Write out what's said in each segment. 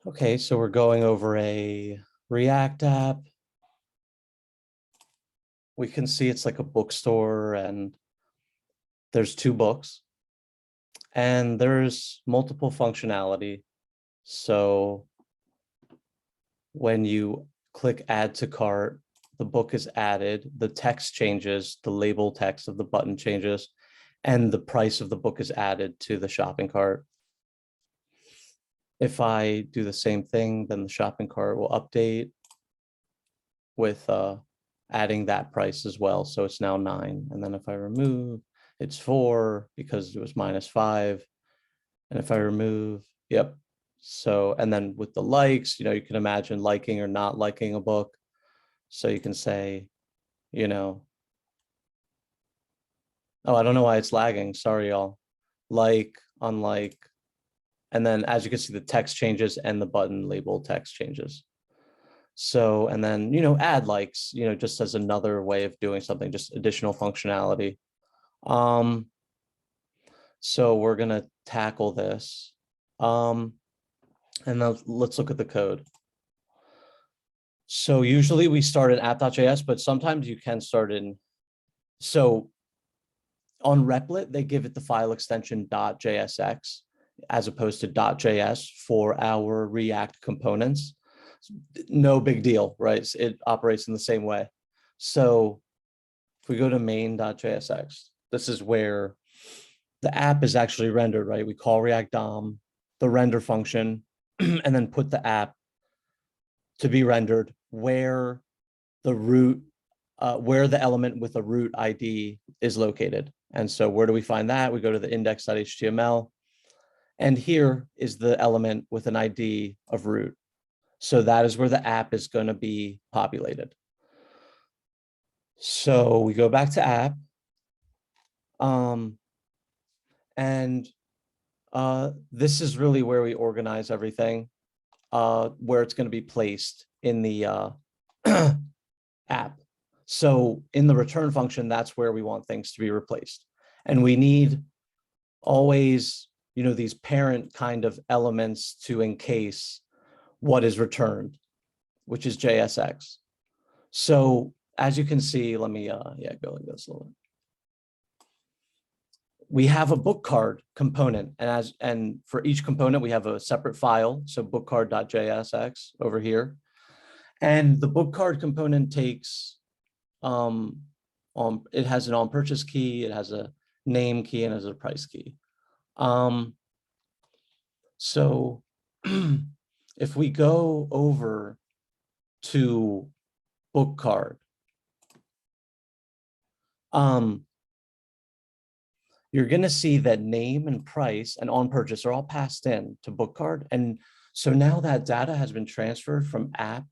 Okay, so we're going over a React app. We can see it's like a bookstore and there's two books and there's multiple functionality. So when you click add to cart, the book is added, the text changes, the label text of the button changes, and the price of the book is added to the shopping cart. If I do the same thing, then the shopping cart will update with adding that price as well. So it's now 9. And then if I remove, it's 4 because it was -5. And if I remove, yep. So, and then with the likes, you can imagine liking or not liking a book. So you can say, oh, I don't know why it's lagging. Sorry, y'all. Like, unlike. And then as you can see, the text changes and the button label text changes. So, and then, add likes, just as another way of doing something, just additional functionality. So we're going to tackle this. And now let's look at the code. So usually we start in app.js, but sometimes you can start in. So on Replit, they give it the file extension .jsx as opposed to .js for our React components. No big deal, right? It operates in the same way. So if we go to main.jsx, this is where the app is actually rendered, right? We call React DOM, the render function, and then put the app to be rendered where the root, where the element with a root ID is located. And so where do we find that? We go to the index.html, and here is the element with an ID of root. So that is where the app is going to be populated. So we go back to app. This is really where we organize everything, where it's going to be placed in the app. So in the return function, that's where we want things to be replaced. And we need always, these parent kind of elements to encase what is returned, which is JSX. So as you can see, let me, go like this a little bit. We have a book card component, and for each component, we have a separate file. So bookcard.jsx over here. And the book card component takes, it has an on purchase key, it has a name key, and it has a price key. So if we go over to book card, you're going to see that name and price and on purchase are all passed in to book card. And so now that data has been transferred from app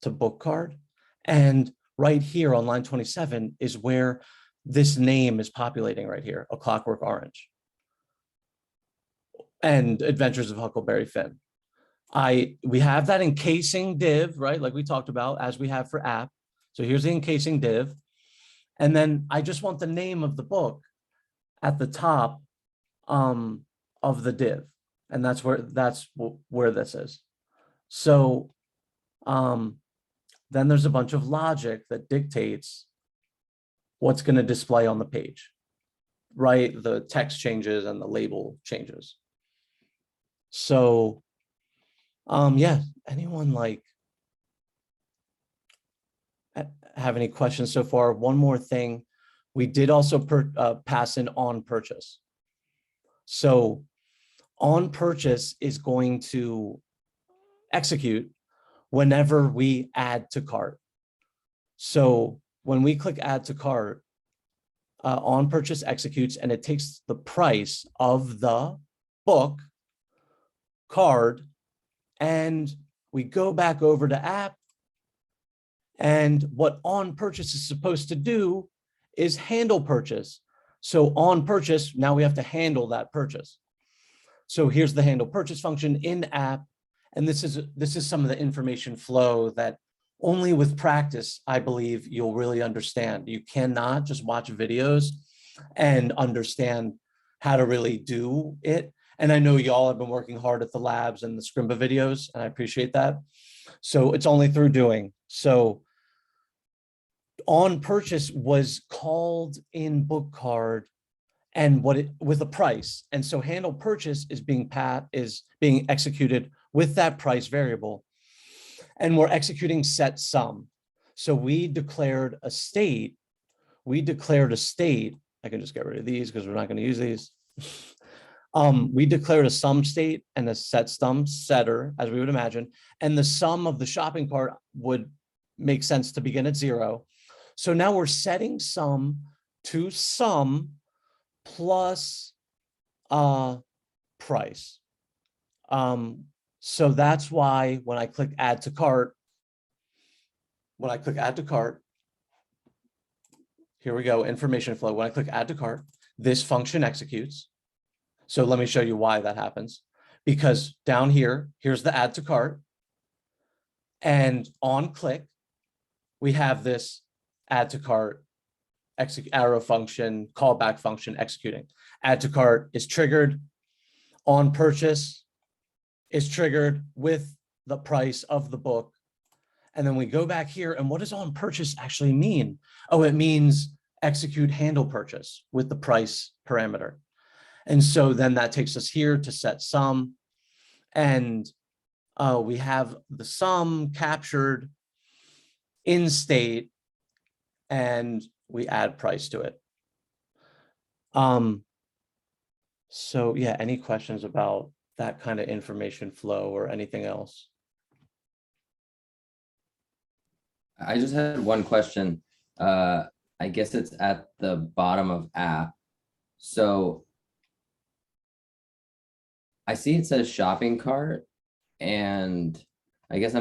to book card. And right here on line 27 is where this name is populating right here, A Clockwork Orange and Adventures of Huckleberry Finn. We have that encasing div, right? Like we talked about, as we have for app. So here's the encasing div. And then I just want the name of the book at the top of the div. And that's where this is. So then there's a bunch of logic that dictates what's going to display on the page, right? The text changes and the label changes. So yeah, anyone have any questions so far? One more thing, we did also pass in on purchase. So on purchase is going to execute whenever we add to cart. So when we click add to cart, on purchase executes, and it takes the price of the book card, and we go back over to app, and what on purchase is supposed to do is handle purchase. So on purchase, now we have to handle that purchase. So here's the handle purchase function in app. And this is some of the information flow that only with practice, I believe you'll really understand. You cannot just watch videos and understand how to really do it. And I know y'all have been working hard at the labs and the Scrimba videos, and I appreciate that. So it's only through doing. So on purchase was called in book card and what it with a price. And so handle purchase is being executed with that price variable. And we're executing set sum. So we declared a state. I can just get rid of these because we're not going to use these. We declared a sum state and a set sum setter, as we would imagine. And the sum of the shopping cart would make sense to begin at 0. So now we're setting sum to sum plus price. So that's why when I click add to cart, here we go, information flow. When I click add to cart, this function executes. So let me show you why that happens. Because down here, here's the add to cart. And on click, we have this add to cart arrow function, callback function executing. Add to cart is triggered. On purchase is triggered with the price of the book. And then we go back here, and what does on purchase actually mean? Oh, it means execute handle purchase with the price parameter. And so then that takes us here to set sum. And we have the sum captured in state, and we add price to it. So yeah, any questions about that kind of information flow or anything else? I just had one question. I guess it's at the bottom of app. So I see it says shopping cart, and I guess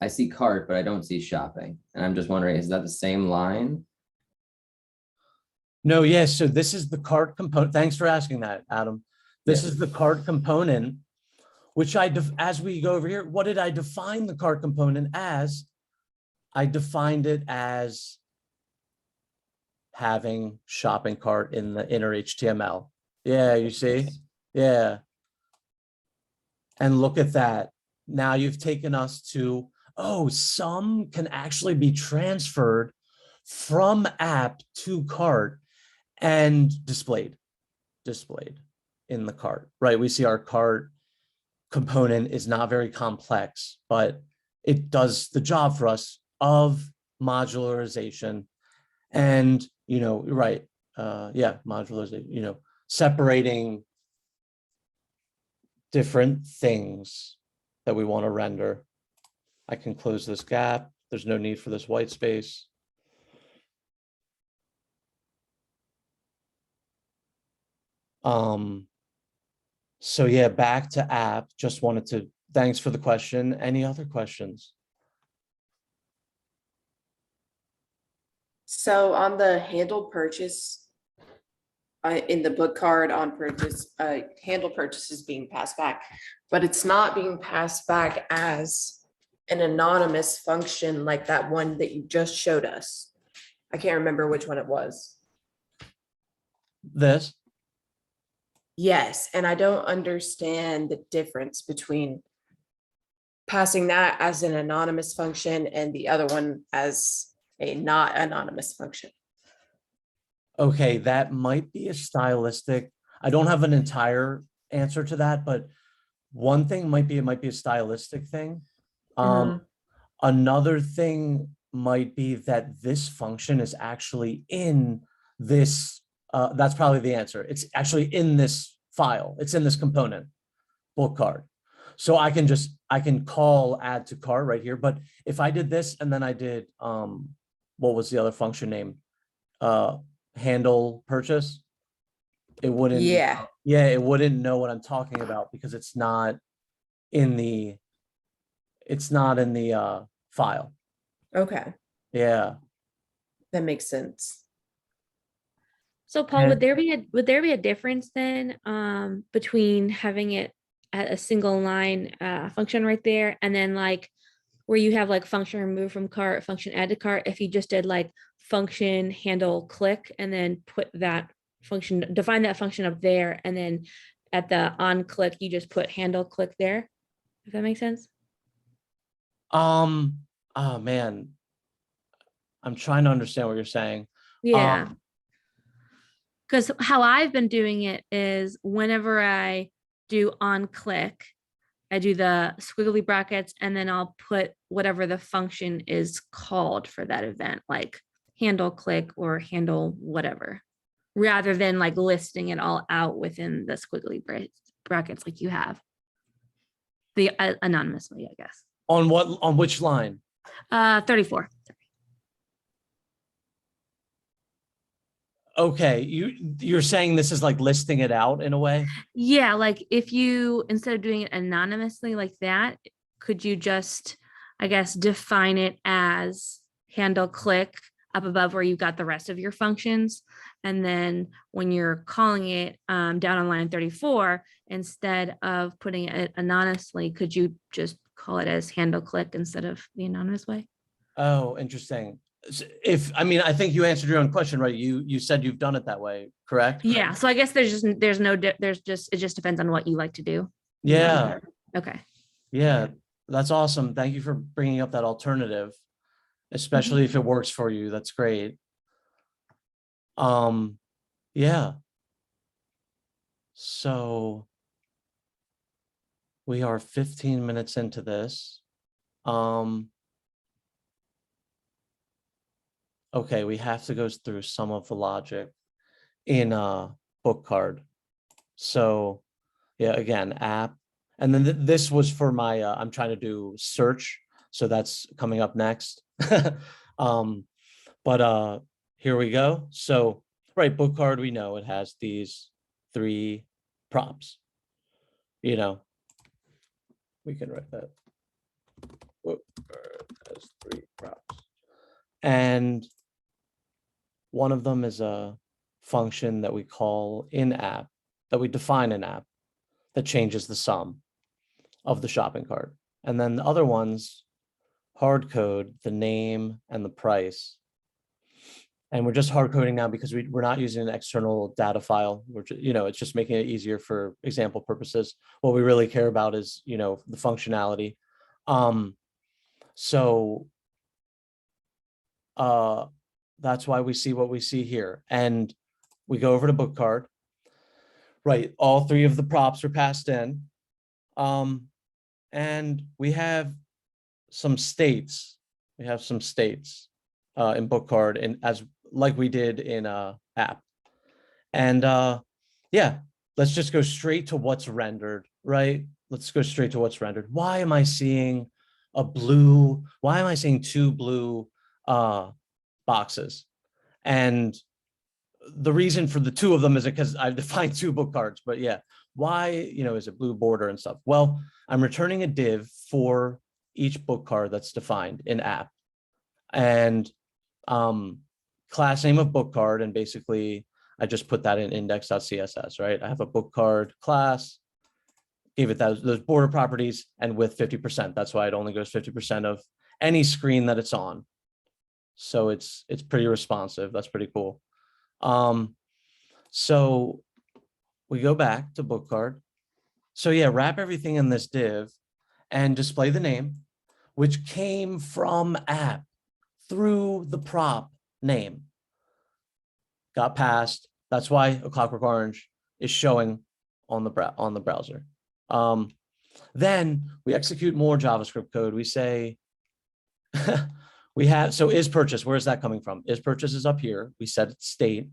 I see cart, but I don't see shopping. And I'm just wondering, is that the same line? No, yes. So this is the cart component. Thanks for asking that, Adam. This Yeah. is the cart component, which as we go over here, what did I define the cart component as? I defined it as having shopping cart in the inner HTML. Yeah, you see? Yeah. And look at that. Now you've taken us to, oh, some can actually be transferred from app to cart and displayed in the cart, right? We see our cart component is not very complex, but it does the job for us of modularization and, right. Yeah, modularization, separating different things that we want to render. I can close this gap. There's no need for this white space. So yeah, back to app. Just wanted to, thanks for the question. Any other questions? So on the handle purchase, in the book card on purchase, handle purchase is being passed back, but it's not being passed back as an anonymous function like that one that you just showed us. I can't remember which one it was. This? Yes, and I don't understand the difference between passing that as an anonymous function and the other one as a not anonymous function. Okay, that might be a stylistic. I don't have an entire answer to that, but one thing might be, it might be a stylistic thing. Another thing might be that this function is actually in this, that's probably the answer. It's actually in this file. It's in this component, book card. So I can call add to cart right here. But if I did this and then I did, what was the other function name? Handle purchase, it wouldn't, it wouldn't know what I'm talking about because it's not in the file. Okay, Yeah. that makes sense. So Paul, would there be a difference then between having it at a single line function right there and then like where you have like function remove from cart, function add to cart, if you just did like function handle click and then put that function, define that function up there and then at the on click, you just put handle click there, if that makes sense. Oh man, I'm trying to understand what you're saying. Yeah. Because how I've been doing it is whenever I do on click, I do the squiggly brackets and then I'll put whatever the function is called for that event, like handle click or handle whatever, rather than like listing it all out within the squiggly brackets like you have. The anonymously, I guess. On which line? 34. Okay, you're saying this is like listing it out in a way? Yeah, like if you, instead of doing it anonymously like that, could you just, I guess, define it as handle click up above where you've got the rest of your functions. And then when you're calling it down on line 34, instead of putting it anonymously, could you just call it as handle click instead of the anonymous way? Oh, interesting. I mean, I think you answered your own question, right? You said you've done it that way, correct? Yeah, so I guess it just depends on what you like to do. Yeah, Okay. yeah, that's awesome. Thank you for bringing up that alternative, especially if it works for you. That's great. Yeah. So we are 15 minutes into this. Okay, we have to go through some of the logic in book card. So yeah, again, app. And then this was for my, I'm trying to do search. So that's coming up next. But here we go. So, right, book card, we know it has these 3 props. You know, we can write that. Book card has 3 props. And one of them is a function that we call in app, that we define in app, that changes the sum of the shopping cart. And then the other ones hard code the name and the price. And we're just hard coding now because we're not using an external data file. It's just making it easier for example purposes. What we really care about is, the functionality. So that's why we see what we see here. And we go over to book card. Right, all 3 of the props are passed in. And we have some states. We have some states in book card, and as like we did in app. And yeah, let's just go straight to what's rendered, right? Let's go straight to what's rendered. Why am I seeing a blue? Why am I seeing 2 blue boxes? And the reason for the 2 of them is because I've defined 2 book cards, but yeah, why, is it blue border and stuff? Well, I'm returning a div for each book card that's defined in app, and class name of book card. And basically I just put that in index.css, right? I have a book card class, gave it those border properties, and with 50%. That's why it only goes 50% of any screen that it's on. So it's pretty responsive. That's pretty cool. So we go back to book card. So yeah, wrap everything in this div and display the name, which came from app through the prop name. Got passed. That's why a clockwork orange is showing on the browser. Then we execute more JavaScript code. We say, so is purchase, where is that coming from? Is purchase is up here. We set its state.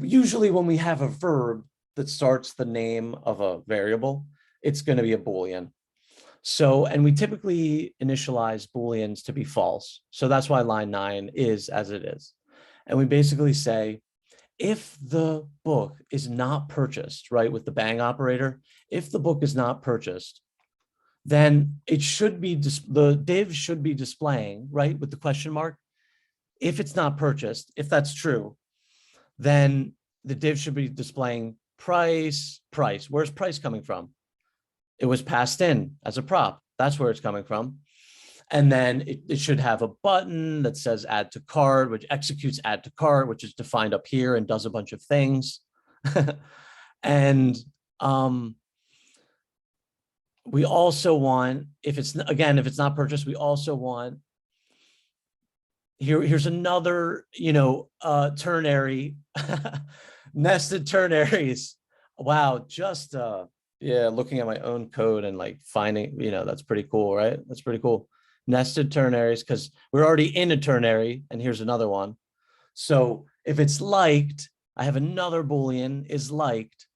Usually when we have a verb that starts the name of a variable, it's going to be a Boolean. So, and we typically initialize Booleans to be false. So that's why line 9 is as it is. And we basically say, if the book is not purchased, right, with the bang operator, if the book is not purchased, then it should be, the div should be displaying, right, with the question mark. If it's not purchased, if that's true, then the div should be displaying price. Where's price coming from? It was passed in as a prop. That's where it's coming from. And then it should have a button that says add to cart, which executes add to cart, which is defined up here and does a bunch of things. And We also want, if it's not purchased, we also want, here's another, ternary, nested ternaries. Wow, just yeah, looking at my own code and like finding, that's pretty cool, right? That's pretty cool. Nested ternaries, because we're already in a ternary, and here's another one. So if it's liked, I have another Boolean is liked,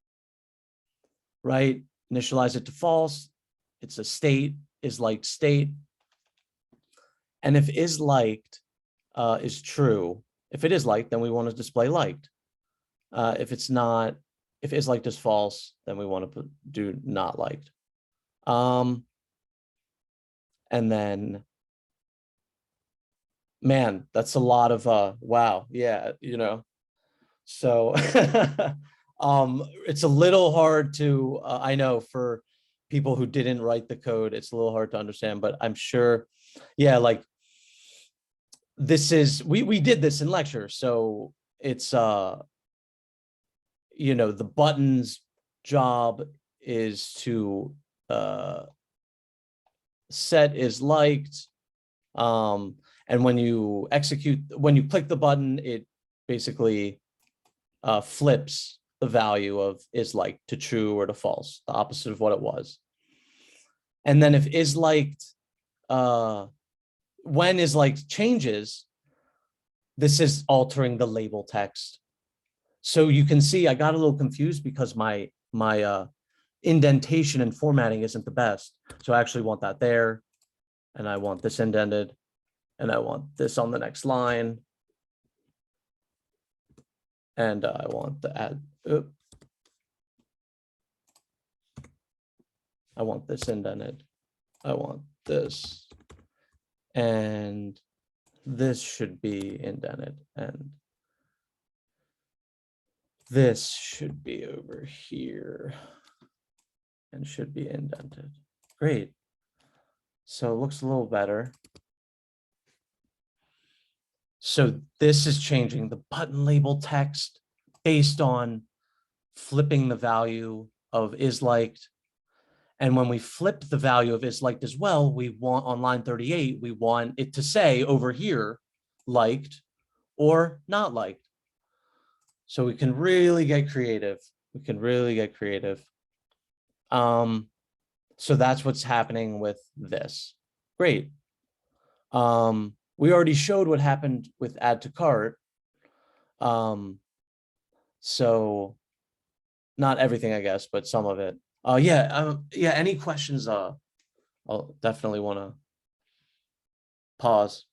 right? Initialize it to false. It's a state, is liked state. And if is liked is true, if it is liked, then we want to display liked. If it's not, if is liked is false, then we want to do not liked. And then, man, that's a lot of wow, yeah, so it's a little hard to I know for people who didn't write the code, it's a little hard to understand, but I'm sure, yeah, like this is, we did this in lecture, so it's the button's job is to set is liked, and when you click the button, it basically flips the value of is liked to true or to false, the opposite of what it was. And then if is liked, when is liked changes, this is altering the label text. So you can see I got a little confused because my indentation and formatting isn't the best. So I actually want that there, and I want this indented, and I want this on the next line. And I want the add, I want this indented. I want this. And this should be indented. And this should be over here and should be indented. Great. So it looks a little better. So this is changing the button label text based on flipping the value of is liked. And when we flip the value of is liked as well, we want on line 38, we want it to say over here, liked or not liked. So we can really get creative. We can really get creative. So that's what's happening with this. Great. We already showed what happened with add to cart. So not everything, I guess, but some of it. Yeah, any questions? I'll definitely want to pause.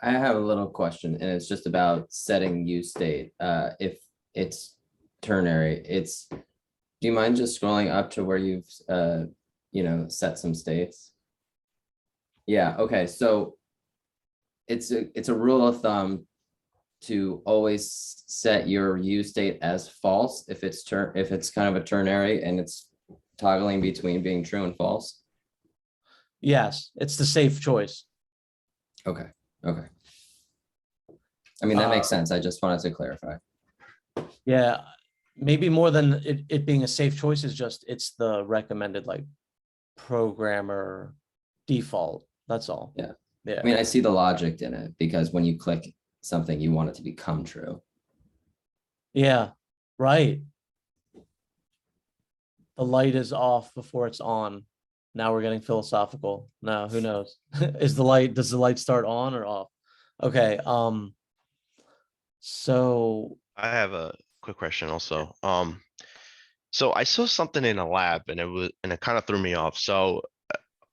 I have a little question, and it's just about setting use state. If it's ternary, do you mind just scrolling up to where you've set some states? Yeah, okay, so it's a rule of thumb to always set your use state as false if it's kind of a ternary and it's toggling between being true and false. Yes, it's the safe choice. Okay. I mean, that makes sense. I just wanted to clarify. Yeah, maybe more than it being a safe choice is just it's the recommended like programmer default. That's all. Yeah. Yeah. I mean, I see the logic in it because when you click something, you want it to become true. Yeah, right. The light is off before it's on. Now we're getting philosophical. No, who knows? Does the light start on or off? Okay. So I have a quick question also. So I saw something in a lab and it kind of threw me off. So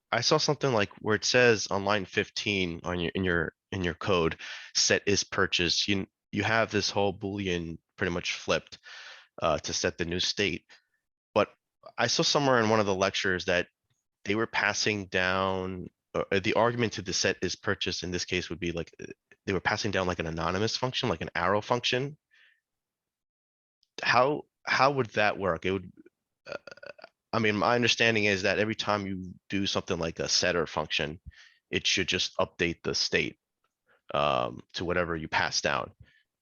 I saw something like where it says on line 15 on in your code, set is purchased. You have this whole Boolean pretty much flipped to set the new state. But I saw somewhere in one of the lectures that they were passing down the argument to the set is purchased in this case would be like they were passing down like an anonymous function, like an arrow function. How would that work? It would, I mean, my understanding is that every time you do something like a setter function, it should just update the state to whatever you pass down.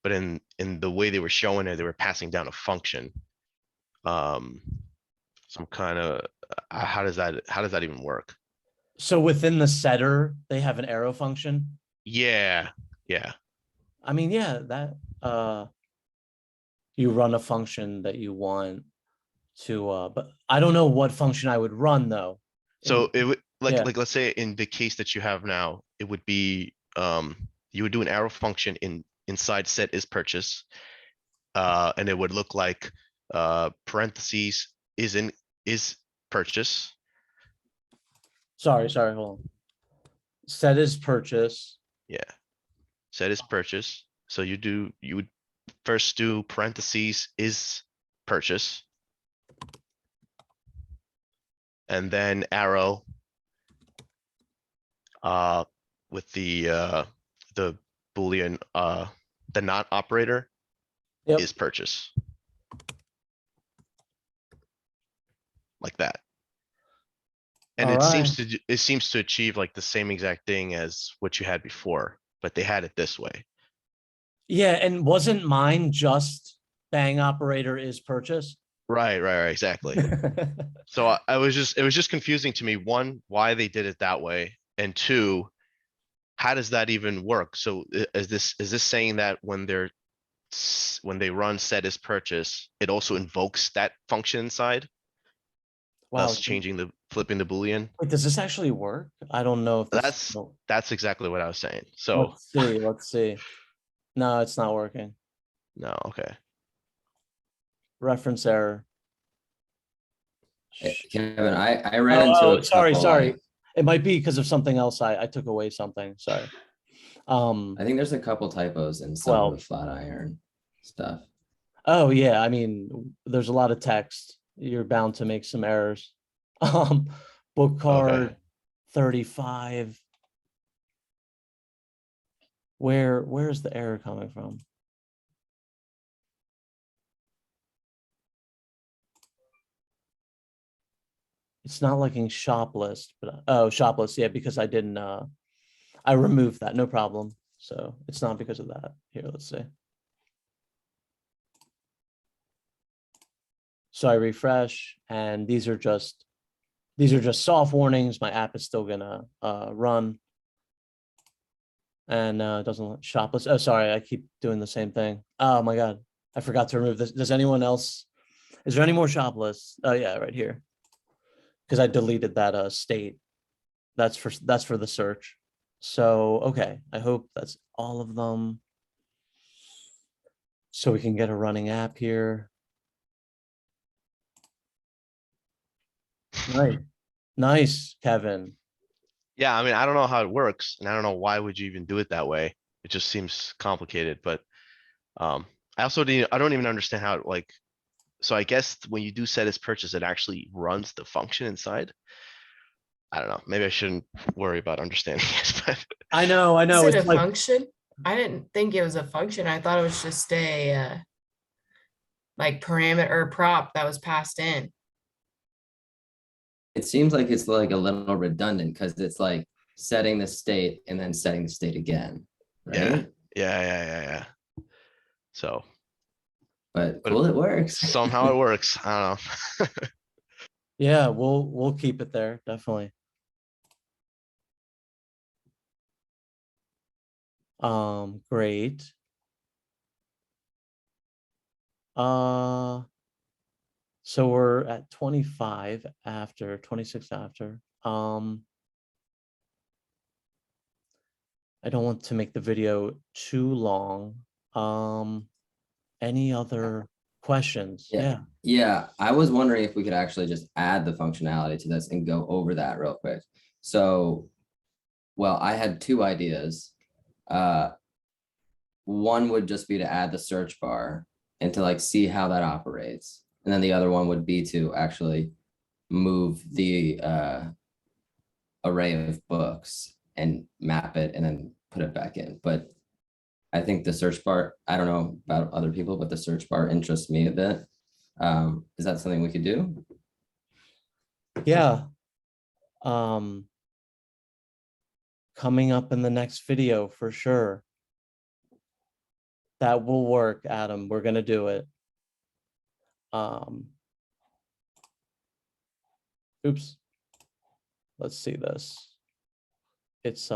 but in the way they were showing it, they were passing down a function. Some kind of, how does that even work? So within the setter, they have an arrow function. Yeah, yeah. I mean, yeah, that you run a function that you want to, but I don't know what function I would run though. So it would Yeah. like let's say in the case that you have now, it would be you would do an arrow function inside set is purchase. And it would look like parentheses is purchase. Sorry, hold on. Set is purchase. Yeah. Set is purchase. So you would first do parentheses is purchase. And then arrow with the Boolean the not operator Yep. is purchase. Like that. And All it seems right. it seems to achieve like the same exact thing as what you had before, but they had it this way. Yeah, and wasn't mine just bang operator is purchase? Right, exactly. So it was just confusing to me, one, why they did it that way, and two, how does that even work? So is this saying that when they run set is purchase, it also invokes that function inside, Wow. thus flipping the Boolean? Wait, does this actually work? I don't know if this. That's exactly what I was saying. So Let's see. No, it's not working. no, okay. Reference error. Kevin, I ran into Oh, a couple, sorry. It might be because of something else. I took away something. Sorry. I think there's a couple typos in some of the Flatiron stuff. Oh yeah, I mean, there's a lot of text. You're bound to make some errors. Book card 35. Where's the error coming from? It's not liking shop list, but shop list, yeah, because I didn't I removed that, no problem. So it's not because of that. Here, let's see. So I refresh, and these are just soft warnings. My app is still gonna run. And it doesn't let shop list. Oh, sorry, I keep doing the same thing. Oh my God, I forgot to remove this. Does anyone else? Is there any more shop lists? Oh yeah, right here. Because I deleted that state. That's for the search. So okay, I hope that's all of them. So we can get a running app here. Nice, Kevin. Yeah, I mean, I don't know how it works, and I don't know why would you even do it that way. It just seems complicated, but I don't even understand how it like, so I guess when you do set as purchase, it actually runs the function inside. I don't know, maybe I shouldn't worry about understanding it, but I know. Is it It's a like, function? I didn't think it was a function. I thought it was just a like parameter or prop that was passed in. It seems like it's like a little redundant because it's like setting the state and then setting the state again, right? yeah. So, But but cool, it works. somehow it works. I don't know. yeah, we'll keep it there, definitely. Great. So we're at 25 after, 26 after. I don't want to make the video too long. Any other questions? Yeah. Yeah, I was wondering if we could actually just add the functionality to this and go over that real quick. So, well, I had two ideas. One would just be to add the search bar and to like see how that operates. And then the other one would be to actually move the array of books and map it and then put it back in. But I think the search bar, I don't know about other people, but the search bar interests me a bit. Is that something we could do? Yeah. Coming up in the next video for sure. That will work, Adam. We're gonna do it. Oops. Let's see this. It's